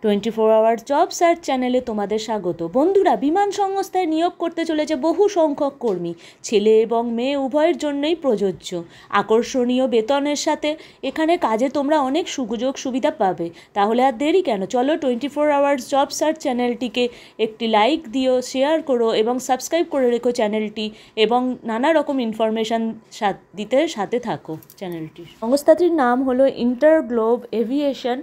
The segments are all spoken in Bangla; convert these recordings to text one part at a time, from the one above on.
24 আওয়ার্স জব সার্চ চ্যানেলে তোমাদের স্বাগত। বন্ধুরা, বিমান সংস্থায় নিয়োগ করতে চলেছে বহু সংখ্যক কর্মী, ছেলে এবং মেয়ে উভয়ের জন্যই প্রযোজ্য। আকর্ষণীয় বেতনের সাথে এখানে কাজে তোমরা অনেক সুযোগ সুবিধা পাবে। তাহলে আর দেরি কেন, চলো 24 আওয়ার্স জব সার্চ চ্যানেলটিকে একটি লাইক দিও, শেয়ার করো এবং সাবস্ক্রাইব করে রেখো চ্যানেলটি, এবং নানা রকম ইনফরমেশান দিতে সাথে থাকো চ্যানেলটির। সংস্থাটির নাম হলো ইন্টারগ্লোব এভিয়েশন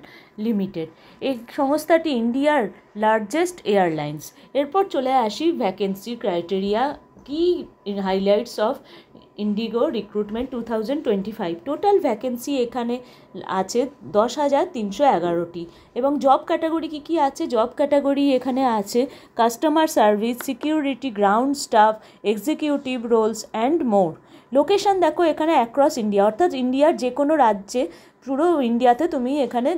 লিমিটেড। এই সংস্থাটি ইন্ডিয়ার লার্জেস্ট এয়ারলাইন্স। এরপর চলে আসি ভ্যাকেন্সি ক্রাইটেরিয়া, কি highlights of Indigo recruitment 2025। Total vacancy এখানে আছে 10,311টি। এবং জব ক্যাটাগরি কী কী আছে? জব ক্যাটাগরি এখানে আছে customer service, security, ground staff, executive roles and more. Location দেখো এখানে অ্যাক্রস ইন্ডিয়া, অর্থাৎ ইন্ডিয়ার যে কোনো রাজ্যে, পুরো ইন্ডিয়াতে তুমি এখানে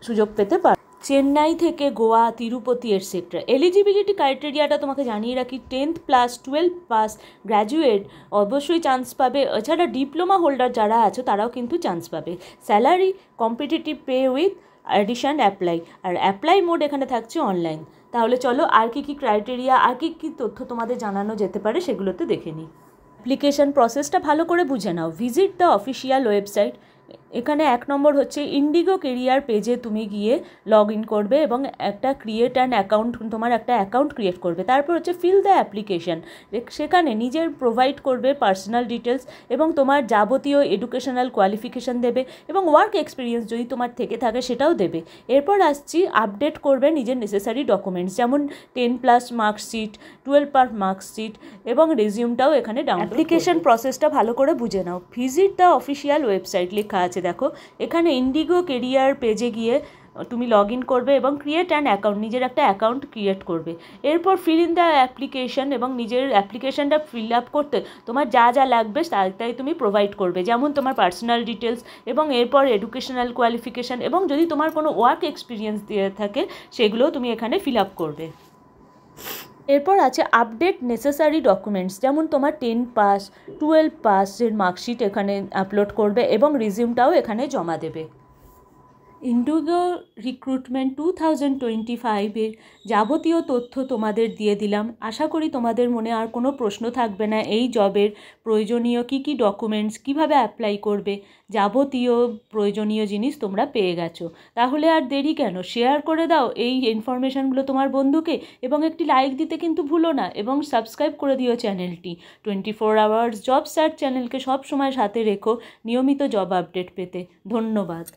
সুযোগ পেতে পারো। চেন্নাই থেকে গোয়া, তিরুপতি এটসেট্রা। এলিজিবিলিটি ক্রাইটেরিয়াটা তোমাকে জানিয়ে রাখি, 10th প্লাস, 12 পাস, গ্র্যাজুয়েট অবশ্যই চান্স পাবে। এছাড়া ডিপ্লোমা হোল্ডার যারা আছে তারাও কিন্তু চান্স পাবে। Salary competitive pay with addition apply, আর অ্যাপ্লাই মোড এখানে থাকছে অনলাইন। তাহলে চলো আর কি ক্রাইটেরিয়া, আর কি তথ্য তোমাদের জানানো যেতে পারে সেগুলোতে দেখে নিই। অ্যাপ্লিকেশন প্রসেসটা ভালো করে বুঝে নাও। Visit the official website. এখানে 1 নম্বর হচ্ছে ইন্ডিগো কেরিয়ার পেজে তুমি গিয়ে লগ ইন করবে এবং একটা তোমার একটা অ্যাকাউন্ট ক্রিয়েট করবে। তারপর হচ্ছে ফিল দ্য অ্যাপ্লিকেশান। সেখানে নিজের প্রোভাইড করবে পার্সোনাল ডিটেলস এবং তোমার যাবতীয় এডুকেশনাল কোয়ালিফিকেশান দেবে এবং ওয়ার্ক এক্সপিরিয়েন্স যদি তোমার থেকে থাকে সেটাও দেবে। এরপর আসছি আপডেট করবে নিজের নেসেসারি ডকুমেন্টস, যেমন 10+ মার্কশিট, 12 মার্কশিট এবং রেজিউমটাও এখানে ডাউনলোড। অ্যাপ্লিকেশন প্রসেসটা ভালো করে বুঝে নাও। ভিজিট দ্য অফিসিয়াল ওয়েবসাইট লেখা আছে দেখো, এখানে ইন্ডিগো কেরিয়ার পেজে গিয়ে তুমি লগ ইন করবে এবং ক্রিয়েট অ্যান অ্যাকাউন্ট, নিজের একটা অ্যাকাউন্ট ক্রিয়েট করবে। এরপর ফিল ইন দ্য অ্যাপ্লিকেশন, এবং নিজের অ্যাপ্লিকেশনটা ফিল আপ করতে তোমার যা যা লাগবে তাই তুমি প্রোভাইড করবে, যেমন তোমার পার্সোনাল ডিটেলস এবং এরপর এডুকেশনাল কোয়ালিফিকেশান, এবং যদি তোমার কোনো ওয়ার্ক এক্সপিরিয়েন্স দিয়ে থাকে সেগুলোও তুমি এখানে ফিল আপ করবে। এরপর আছে আপডেট নেসেসারি ডকুমেন্টস, যেমন তোমার 10 পাস, 12 পাসের মার্কশিট এখানে আপলোড করবে এবং রিজিউমটাও এখানে জমা দেবে। ইন্ডিগো রিক্রুটমেন্ট 2025-এর যাবতীয় তথ্য তোমাদের দিয়ে দিলাম। আশা করি তোমাদের মনে আর কোনো প্রশ্ন থাকবে না। এই জবের প্রয়োজনীয় কী ডকুমেন্টস, কিভাবে অ্যাপ্লাই করবে, যাবতীয় প্রয়োজনীয় জিনিস তোমরা পেয়ে গেছো। তাহলে আর দেরি কেন, শেয়ার করে দাও এই ইনফরমেশানগুলো তোমার বন্ধুকে, এবং একটি লাইক দিতে কিন্তু ভুলো না, এবং সাবস্ক্রাইব করে দিও চ্যানেলটি। 24 আওয়ার্স জব সার্চ চ্যানেলকে সব সময় সাথে রেখো নিয়মিত জব আপডেট পেতে। ধন্যবাদ।